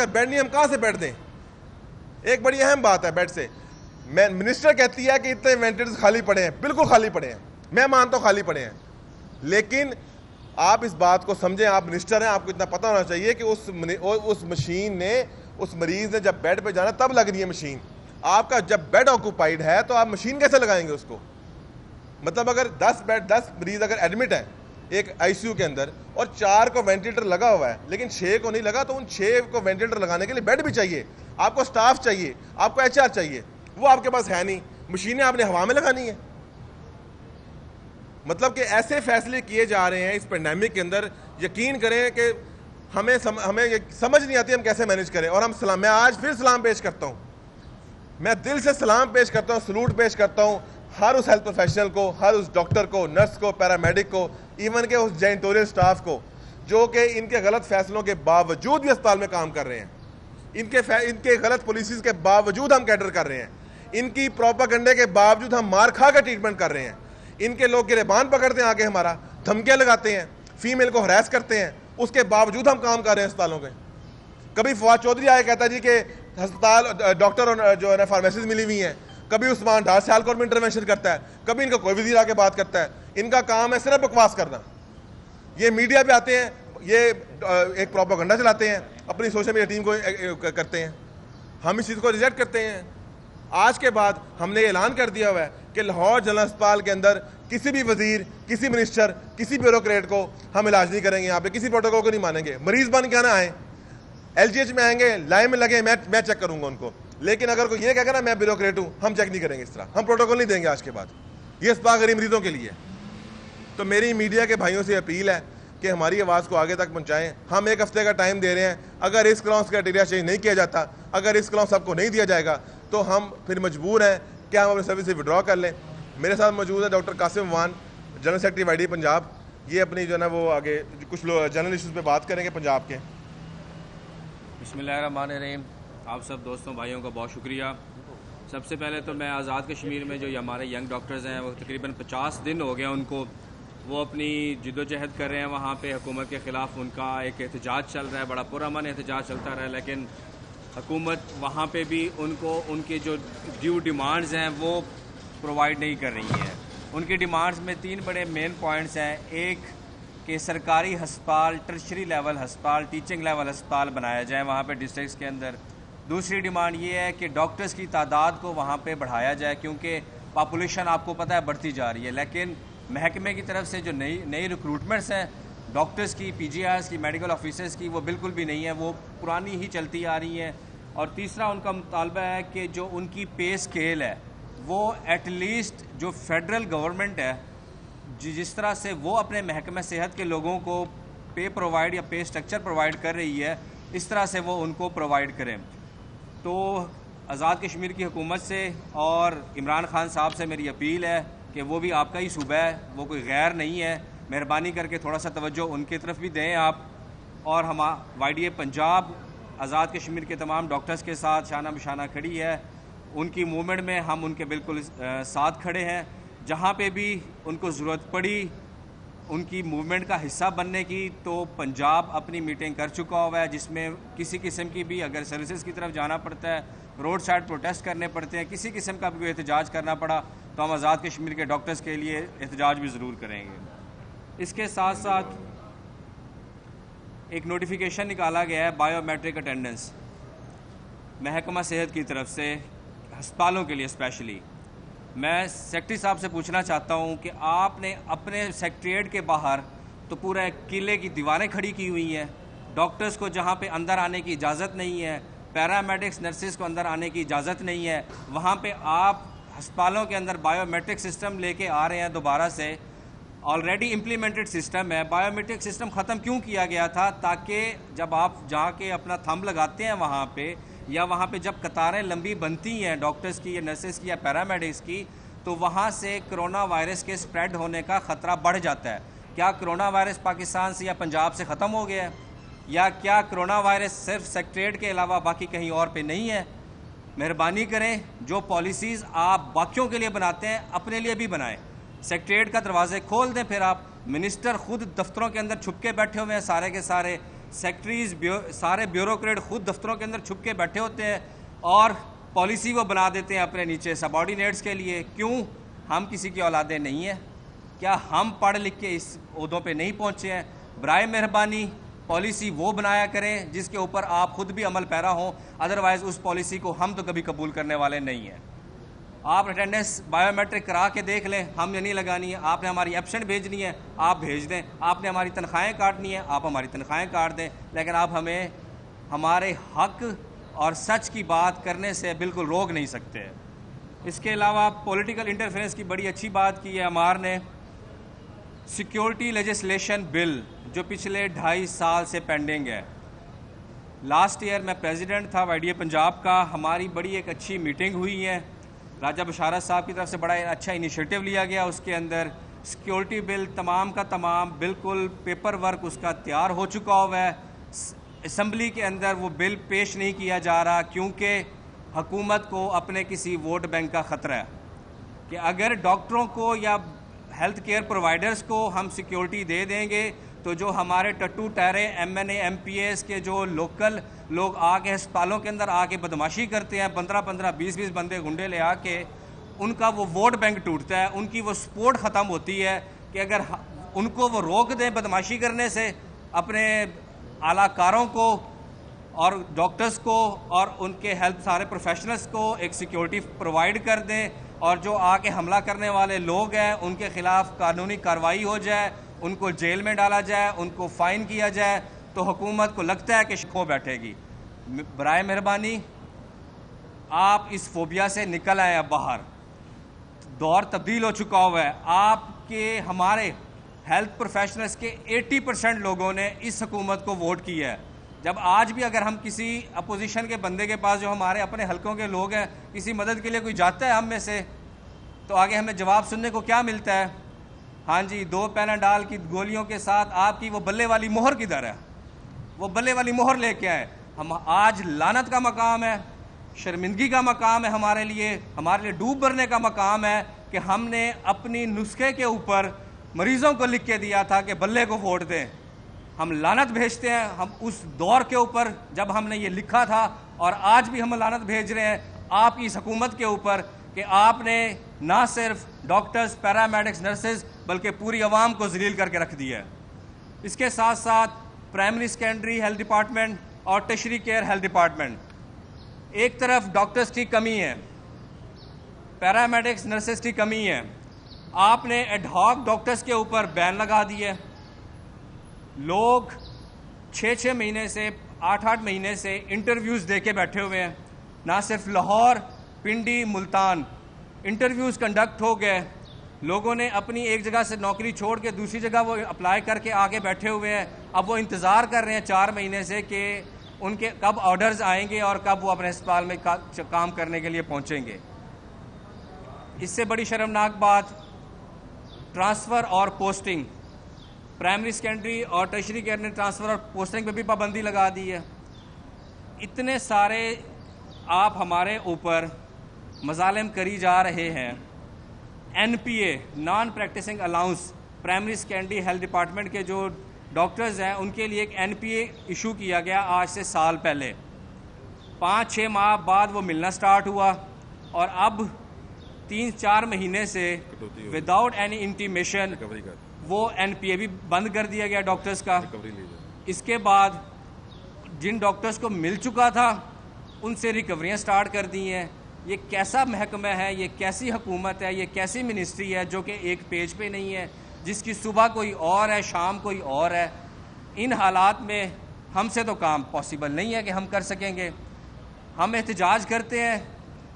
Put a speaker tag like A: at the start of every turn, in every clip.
A: ہے بیڈ نہیں, ہم کہاں سے بیڈ دیں؟ ایک بڑی اہم بات ہے بیڈ سے. منسٹر کہتی ہے کہ اتنے وینٹیلیٹرز خالی پڑے ہیں, بالکل خالی پڑے ہیں, میں مانتا ہوں خالی پڑے ہیں, لیکن آپ اس بات کو سمجھیں, آپ منسٹر ہیں, آپ کو اتنا پتہ ہونا چاہیے کہ اس مشین نے, اس مریض نے جب بیڈ پہ جانا تب لگ رہی ہے مشین. آپ کا جب بیڈ آکوپائڈ ہے تو آپ مشین کیسے لگائیں گے اس کو؟ مطلب اگر 10 مریض اگر ایڈمٹ ہیں ایک آئی سی یو کے اندر اور 4 کو وینٹیلیٹر لگا ہوا ہے لیکن 6 کو نہیں لگا, تو ان 6 کو وینٹیلیٹر لگانے کے لیے بیڈ بھی چاہیے, آپ کو سٹاف چاہیے, آپ کو ایچ آر چاہیے, وہ آپ کے پاس ہے نہیں. مشینیں آپ نے ہوا میں لگانی ہے. مطلب کہ ایسے فیصلے کیے جا رہے ہیں اس پینڈیمک کے اندر, یقین کریں کہ ہمیں سمجھ نہیں آتی ہم کیسے مینیج کریں. اور میں آج پھر سلام پیش کرتا ہوں, میں دل سے سلام پیش کرتا ہوں, سلوٹ پیش کرتا ہوں ہر اس ہیلتھ پروفیشنل کو, ہر اس ڈاکٹر کو, نرس کو, پیرامیڈک کو, ایون کہ اس جینیٹوریل سٹاف کو جو کہ ان کے غلط فیصلوں کے باوجود بھی اسپتال میں کام کر رہے ہیں. ان کے غلط پالیسیز کے باوجود ہم کیڈر کر رہے ہیں, ان کی پروپیگنڈے کے باوجود ہم مار کھا کے ٹریٹمنٹ کر رہے ہیں. ان کے لوگ گریبان پکڑتے ہیں, آگے ہمارا دھمکیاں لگاتے ہیں, فیمیل کو ہراس کرتے ہیں, اس کے باوجود ہم کام کر رہے ہیں اسپتالوں کے. کبھی فواد چودھری آئے کہتا جی کہ ہسپتال ڈاکٹر جو ہے نا فارمیسیز ملی ہوئی ہیں, کبھی عثمان ڈار سیالکوٹ میں انٹروینشن کرتا ہے, کبھی ان کا کوئی وزیر آ کے بات کرتا ہے. ان کا کام ہے صرف بکواس کرنا. یہ میڈیا پہ آتے ہیں, یہ ایک پروپیگنڈا چلاتے ہیں, اپنی سوشل میڈیا ٹیم کو کرتے ہیں. ہم اس چیز کو ریجیکٹ کرتے ہیں. آج کے بعد ہم نے اعلان کر دیا ہوا ہے کہ لاہور جنرل اسپتال کے اندر کسی بھی وزیر, کسی منسٹر, کسی بیوروکریٹ کو ہم علاج نہیں کریں گے. یہاں پہ کسی پروٹوکول کو نہیں مانیں گے. مریض بن کے نہ آئیں, ایل جی ایچ میں آئیں گے, لائن میں لگے, میں چیک کروں گا ان کو. لیکن اگر کوئی یہ کہے گا نا میں بیوروکریٹ ہوں, ہم چیک نہیں کریں گے. اس طرح ہم پروٹوکول نہیں دیں گے آج کے بعد. یہ اسپتال غریب مریضوں کے لیے. تو میری میڈیا کے بھائیوں سے اپیل ہے کہ ہماری آواز کو آگے تک پہنچائیں. ہم 1 ہفتے کا ٹائم دے رہے ہیں. اگر اس کلاس کرائٹیریا چینج نہیں کیا جاتا, اگر اس کلاس سب کو نہیں دیا جائے گا, تو ہم پھر مجبور ہیں کہ ہم اپنے سروس سے وڈرا کر لیں. میرے ساتھ موجود ہے doctor Qasim Wan, general secretary Y D Punjab. یہ اپنی جو ہے نا وہ آگے کچھ لوگ جنرل ایشوز پہ بات کریں گے پنجاب کے.
B: بسم اللہ الرحمن الرحیم. آپ سب دوستوں بھائیوں کا بہت شکریہ. سب سے پہلے تو میں آزاد کشمیر میں جو ہمارے ینگ ڈاکٹرز ہیں, وہ تقریباً 50 دن ہو گئے ان کو, وہ اپنی جد و جہد کر رہے ہیں وہاں پہ. حکومت کے خلاف ان کا ایک احتجاج چل رہا ہے, بڑا پرامن احتجاج چلتا رہا ہے, لیکن حکومت وہاں پہ بھی ان کو ان کے جو ڈیو ڈیمانڈز ہیں وہ پرووائڈ نہیں کر رہی ہیں. ان کی ڈیمانڈز میں 3 بڑے مین پوائنٹس ہیں. ایک کہ سرکاری ہسپتال, ٹرشری لیول ہسپتال, ٹیچنگ لیول ہسپتال بنایا جائے وہاں پہ ڈسٹرکٹس کے اندر. دوسری ڈیمانڈ یہ ہے کہ ڈاکٹرز کی تعداد کو وہاں پہ بڑھایا جائے, کیونکہ پاپولیشن آپ کو پتہ ہے بڑھتی جا رہی ہے, لیکن محکمے کی طرف سے جو نئی ریکروٹمنٹس ہیں ڈاکٹرز کی, پی جی آرز کی, میڈیکل آفیسرز کی, وہ بالکل بھی نہیں ہے, وہ پرانی ہی چلتی آ رہی ہیں. اور تیسرا ان کا مطالبہ ہے کہ جو ان کی پے سکیل ہے وہ ایٹ لیسٹ جو فیڈرل گورنمنٹ ہے جس طرح سے وہ اپنے محکمہ صحت کے لوگوں کو پے پرووائڈ یا پے سٹرکچر پرووائڈ کر رہی ہے, اس طرح سے وہ ان کو پرووائڈ کریں. تو آزاد کشمیر کی حکومت سے اور عمران خان صاحب سے میری اپیل ہے کہ وہ بھی آپ کا ہی صوبہ ہے, وہ کوئی غیر نہیں ہے, مہربانی کر کے تھوڑا سا توجہ ان کی طرف بھی دیں آپ. اور ہم Y D A Punjab Azad Kashmir کے تمام ڈاکٹرز کے ساتھ شانہ بشانہ کھڑی ہے. ان کی موومنٹ میں ہم ان کے بالکل ساتھ کھڑے ہیں. جہاں پہ بھی ان کو ضرورت پڑی ان کی موومنٹ کا حصہ بننے کی, تو پنجاب اپنی میٹنگ کر چکا ہوا ہے, جس میں کسی قسم کی بھی اگر سروسز کی طرف جانا پڑتا ہے, روڈ سائڈ پروٹیسٹ کرنے پڑتے ہیں, کسی قسم کا بھی کوئی احتجاج کرنا پڑا, تو ہم آزاد کشمیر کے ڈاکٹرز کے لیے احتجاج بھی ضرور کریں گے. اس کے ساتھ ساتھ ایک نوٹیفیکیشن نکالا گیا ہے بائیو میٹرک اٹینڈنس محکمہ صحت کی طرف سے ہسپتالوں کے لیے اسپیشلی. میں سیکرٹری صاحب سے پوچھنا چاہتا ہوں کہ آپ نے اپنے سیکریٹریٹ کے باہر تو پورا ایک قلعے کی دیواریں کھڑی کی ہوئی ہیں, ڈاکٹرز کو جہاں پہ اندر آنے کی اجازت نہیں ہے, پیرامیڈکس نرسز کو اندر آنے کی اجازت نہیں ہے, وہاں پہ آپ ہسپتالوں کے اندر بائیو میٹرک سسٹم لے کے آ رہے ہیں دوبارہ سے. آلریڈی امپلیمنٹڈ سسٹم ہے. بائیو میٹرک سسٹم ختم کیوں کیا گیا تھا؟ تاکہ جب آپ جا کے اپنا تھمب لگاتے ہیں وہاں پہ, یا وہاں پہ جب قطاریں لمبی بنتی ہیں ڈاکٹرز کی یا نرسز کی یا پیرامیڈکس کی, تو وہاں سے کرونا وائرس کے سپریڈ ہونے کا خطرہ بڑھ جاتا ہے. کیا کرونا وائرس پاکستان سے یا پنجاب سے ختم ہو گیا ہے؟ یا کیا کرونا وائرس صرف سیکریٹریٹ کے علاوہ باقی کہیں اور پہ نہیں ہے؟ مہربانی کریں, جو پالیسیز آپ باقیوں کے لیے بناتے ہیں اپنے لیے بھی بنائیں. سیکریٹریٹ کا دروازے کھول دیں, پھر آپ منسٹر خود دفتروں کے اندر چھپ کے بیٹھے ہوئے ہیں سارے کے سارے, سیکٹریز سارے بیوروکریٹ خود دفتروں کے اندر چھپ کے بیٹھے ہوتے ہیں اور پالیسی وہ بنا دیتے ہیں اپنے نیچے سبارڈینیٹس کے لیے. کیوں؟ ہم کسی کی اولادیں نہیں ہیں؟ کیا ہم پڑھ لکھ کے اس عہدوں پہ نہیں پہنچے ہیں؟ برائے مہربانی پالیسی وہ بنایا کریں جس کے اوپر آپ خود بھی عمل پیرا ہوں، ادروائز اس پالیسی کو ہم تو کبھی قبول کرنے والے نہیں ہیں. آپ اٹینڈنس بائیو میٹرک کرا کے دیکھ لیں، ہم نے نہیں لگانی ہے. آپ نے ہماری ایبسنٹ بھیجنی ہے آپ بھیج دیں، آپ نے ہماری تنخواہیں کاٹنی ہے آپ ہماری تنخواہیں کاٹ دیں، لیکن آپ ہمیں ہمارے حق اور سچ کی بات کرنے سے بالکل روک نہیں سکتے. اس کے علاوہ پولیٹیکل انٹرفیرنس کی بڑی اچھی بات کی ہے ہمار نے. سیکیورٹی لیجسلیشن بل جو پچھلے 2.5 سال سے پینڈنگ ہے. لاسٹ ایئر میں پریزیڈنٹ تھا وائی ڈی اے پنجاب کا، ہماری بڑی ایک اچھی میٹنگ ہوئی ہے، راجہ بشارت صاحب کی طرف سے بڑا اچھا انیشیٹو لیا گیا. اس کے اندر سیکیورٹی بل تمام کا تمام بالکل پیپر ورک اس کا تیار ہو چکا ہوا ہے. اسمبلی کے اندر وہ بل پیش نہیں کیا جا رہا کیونکہ حکومت کو اپنے کسی ووٹ بینک کا خطرہ ہے کہ اگر ڈاکٹروں کو یا ہیلتھ کیئر پرووائڈرز کو ہم سیکیورٹی دے دیں گے تو جو ہمارے ٹٹو ٹہرے M N A M P S کے جو لوکل لوگ آ کے ہسپتالوں کے اندر آ کے بدماشی کرتے ہیں، 15 20 بندے گنڈے لے آ کے، ان کا وہ ووٹ بینک ٹوٹتا ہے، ان کی وہ سپورٹ ختم ہوتی ہے کہ اگر ان کو وہ روک دیں بدماشی کرنے سے، اپنے اعلیٰ کاروں کو اور ڈاکٹرز کو اور ان کے ہیلتھ سارے پروفیشنلز کو ایک سیکیورٹی پرووائڈ کر دیں اور جو آ کے حملہ کرنے والے لوگ ہیں ان کے خلاف قانونی کارروائی ہو جائے، ان کو جیل میں ڈالا جائے، ان کو فائن کیا جائے، تو حکومت کو لگتا ہے کہ کھو بیٹھے گی. برائے مہربانی آپ اس فوبیا سے نکل آئیں. اب باہر دور تبدیل ہو چکا ہوا ہے. آپ کے ہمارے ہیلتھ پروفیشنلز کے 80% لوگوں نے اس حکومت کو ووٹ کیا ہے. جب آج بھی اگر ہم کسی اپوزیشن کے بندے کے پاس جو ہمارے اپنے حلقوں کے لوگ ہیں کسی مدد کے لیے کوئی جاتا ہے ہم میں سے، تو آگے ہمیں جواب سننے کو کیا ملتا ہے؟ ہاں جی 2 پیناڈال کی گولیوں کے ساتھ آپ کی وہ بلے والی مہر کدھر ہے؟ وہ بلے والی مہر لے کے آئے. ہم آج لعنت کا مقام ہے، شرمندگی کا مقام ہے ہمارے لیے ڈوب مرنے کا مقام ہے کہ ہم نے اپنی نسخے کے اوپر مریضوں کو لکھ کے دیا تھا کہ بلے کو ووٹ دیں. ہم لعنت بھیجتے ہیں ہم اس دور کے اوپر جب ہم نے یہ لکھا تھا، اور آج بھی ہم لعنت بھیج رہے ہیں آپ کی اس حکومت کے اوپر کہ آپ نے نہ صرف ڈاکٹرز، پیرامیڈکس، نرسز بلکہ پوری عوام کو ذلیل کر کے رکھ دیا ہے. اس کے ساتھ ساتھ پرائمری سیکنڈری ہیلتھ ڈپارٹمنٹ اور ٹیشری کیئر ہیلتھ ڈپارٹمنٹ، ایک طرف ڈاکٹرز کی کمی ہے، پیرامیڈکس، نرسز کی کمی ہے، آپ نے ایڈ ہاک ڈاکٹرز کے اوپر بین لگا دیے. لوگ 6 مہینے سے 8 مہینے سے انٹرویوز دے کے بیٹھے ہوئے ہیں. نہ صرف لاہور، پنڈی، ملتان انٹرویوز کنڈکٹ ہو گئے. لوگوں نے اپنی ایک جگہ سے نوکری چھوڑ کے دوسری جگہ وہ اپلائی کر کے آگے بیٹھے ہوئے ہیں. اب وہ انتظار کر رہے ہیں 4 مہینے سے کہ ان کے کب آرڈرز آئیں گے اور کب وہ اپنے ہسپتال میں کام کرنے کے لیے پہنچیں گے. اس سے بڑی شرمناک بات ٹرانسفر اور پوسٹنگ. پرائمری سیکنڈری اور ٹرشری کیئر نے ٹرانسفر اور پوسٹنگ پہ بھی پابندی لگا دی ہے. اتنے سارے آپ ہمارے اوپر مظالم کری جا رہے ہیں. N P A non practising allowance primary secondary health department کے جو ڈاکٹرز ہیں ان کے لیے ایک این پی اے ایشو کیا گیا آج سے سال پہلے. 5-6 ماہ بعد وہ ملنا سٹارٹ ہوا اور اب 3-4 مہینے سے وداؤٹ اینی انٹیمیشن وہ این پی اے بھی بند کر دیا گیا ڈاکٹرز کا. اس کے بعد جن ڈاکٹرز کو مل چکا تھا ان سے ریکوریاں سٹارٹ کر دی ہیں. یہ کیسا محکمہ ہے، یہ کیسی حکومت ہے، یہ کیسی منسٹری ہے جو کہ ایک پیج پہ نہیں ہے، جس کی صبح کوئی اور ہے شام کوئی اور ہے. ان حالات میں ہم سے تو کام پاسبل نہیں ہے کہ ہم کر سکیں گے. ہم احتجاج کرتے ہیں،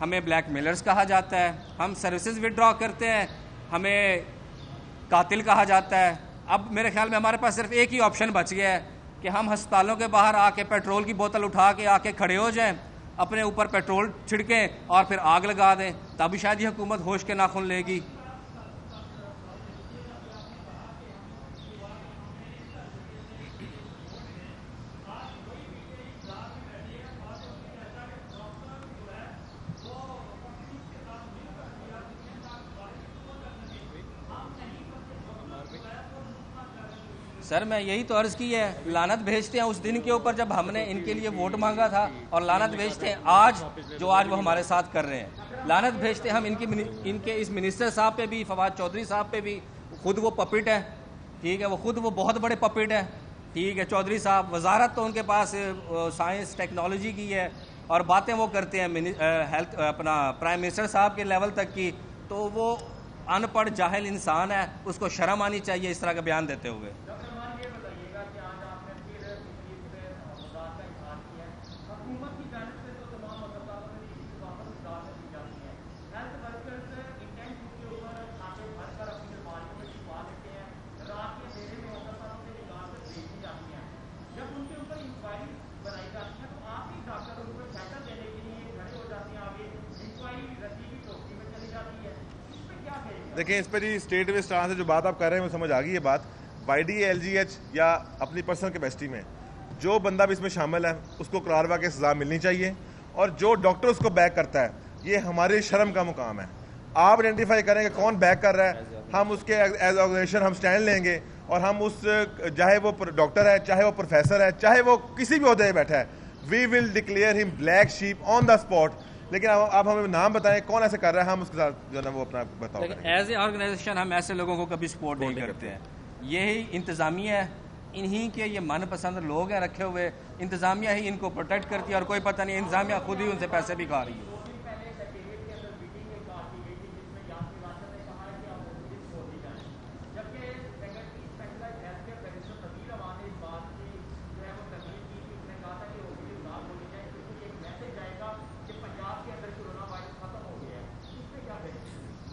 B: ہمیں بلیک میلرز کہا جاتا ہے. ہم سروسز وڈرا کرتے ہیں، ہمیں قاتل کہا جاتا ہے. اب میرے خیال میں ہمارے پاس صرف ایک ہی آپشن بچ گیا ہے کہ ہم ہسپتالوں کے باہر آ کے پیٹرول کی بوتل اٹھا کے آ کے کھڑے ہو جائیں، اپنے اوپر پیٹرول چھڑکیں اور پھر آگ لگا دیں. تب شاید یہ حکومت ہوش کے ناخن لے گی. سر میں یہی تو عرض کی ہے، لعنت بھیجتے ہیں اس دن کے اوپر جب ہم نے ان کے لیے ووٹ مانگا تھا، اور لعنت بھیجتے ہیں آج جو آج وہ ہمارے ساتھ کر رہے ہیں. لعنت بھیجتے ہیں ہم ان کے اس منسٹر صاحب پہ بھی، فواد چودھری صاحب پہ بھی. خود وہ پپٹ ہے، ٹھیک ہے، وہ خود وہ بہت بڑے پپٹ ہے، ٹھیک ہے. چودھری صاحب وزارت تو ان کے پاس سائنس ٹیکنالوجی کی ہے، اور باتیں وہ کرتے ہیں ہیلتھ اپنا پرائم منسٹر صاحب کے لیول تک کی. تو وہ ان پڑھ جاہل انسان ہے، اس کو شرم آنی چاہیے اس طرح کا بیان دیتے ہوئے.
A: دیکھیں اس پہ جی اسٹیٹ میں سے جو بات آپ کر رہے ہیں وہ سمجھ آ گئی ہے بات. Y D L G H یا اپنی پرسنل کیپیسٹی میں جو بندہ بھی اس میں شامل ہے اس کو قرار واقع سزا ملنی چاہیے, اور جو ڈاکٹر اس کو بیک کرتا ہے یہ ہماری شرم کا مقام ہے. آپ آئیڈینٹیفائی کریں کہ کون بیک کر رہا ہے, ہم اس کے ایز آرگنائزیشن ہم سٹینڈ لیں گے, اور ہم اس چاہے وہ ڈاکٹر ہے, چاہے وہ پروفیسر ہے, چاہے وہ کسی بھی عہدے پہ بیٹھا ہے, وی ول ڈکلیئر ہم black shape on the spot. لیکن آپ ہمیں نام بتائیں کون ایسے کر رہا ہے, ہم اس کے ساتھ جو ہے نا وہ اپنا بتاؤ کریں.
B: ایز اے آرگنائزیشن ہم ایسے لوگوں کو کبھی سپورٹ نہیں کرتے ہیں. یہی انتظامیہ ہے, انہی کے یہ من پسند لوگ ہیں رکھے ہوئے, انتظامیہ ہی ان کو پروٹیکٹ کرتی ہے, اور کوئی پتہ نہیں انتظامیہ خود ہی ان سے پیسے بھی کھا رہی ہے.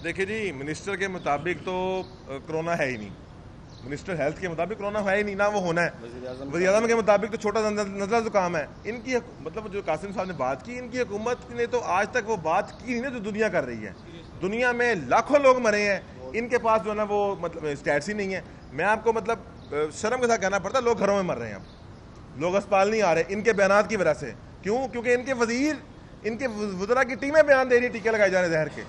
A: دیکھیں جی, منسٹر کے مطابق تو کرونا ہے ہی نہیں, منسٹر ہیلتھ کے مطابق کرونا ہے ہی نہیں, نہ وہ ہونا ہے. وزیر اعظم کے مطابق تو چھوٹا نزلہ زکام ہے. ان کی مطلب جو قاسم صاحب نے بات کی, ان کی حکومت نے تو آج تک وہ بات کی نہیں نا جو دنیا کر رہی ہے. دنیا میں لاکھوں لوگ مرے ہیں, ان کے پاس جو ہے نا وہ مطلب اسٹیٹس ہی نہیں ہے. میں آپ کو مطلب شرم کے ساتھ کہنا پڑتا ہے, لوگ گھروں میں مر رہے ہیں, اب لوگ اسپتال نہیں آ رہے ان کے بیانات کی وجہ سے. کیوں؟ کیونکہ ان کے وزیر, ان کے وزراء کی ٹیمیں بیان دے رہی ٹیکے لگائے جا رہے زہر کے,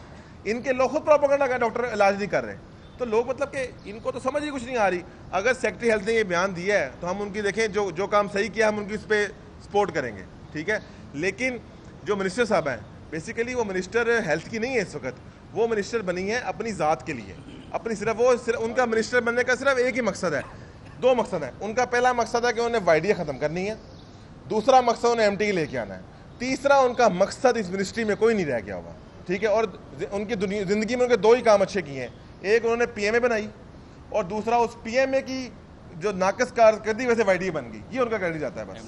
A: ان کے لوگ خود پروپیگنڈا کا ڈاکٹر علاج نہیں کر رہے. تو لوگ مطلب کہ ان کو تو سمجھ ہی کچھ نہیں آ رہی. اگر سیکرٹری ہیلتھ نے یہ بیان دیا ہے تو ہم ان کی دیکھیں جو کام صحیح کیا ہم ان کی اس پہ سپورٹ کریں گے, ٹھیک ہے. لیکن جو منسٹر صاحب ہیں بیسیکلی وہ منسٹر ہیلتھ کی نہیں ہے اس وقت, وہ منسٹر بنی ہے اپنی ذات کے لیے, اپنی صرف ان کا منسٹر بننے کا صرف ایک ہی مقصد ہے, دو مقصد ہیں ان کا. پہلا مقصد ہے کہ انہیں وائی ڈی ختم کرنی ہے, دوسرا مقصد انہیں ایم ٹی لے کے آنا ہے, تیسرا ان کا مقصد اس منسٹری میں کوئی نہیں رہ گیا ہوگا, ٹھیک ہے. اور ان کی زندگی میں ان کے دو ہی کام اچھے کیے ہیں, ایک انہوں نے پی ایم اے بنائی, اور دوسرا اس پی ایم اے کی جو ناقص کارکردگی ویسے وائی ڈی بن گئی, یہ ان کا کریڈٹ جاتا ہے بس.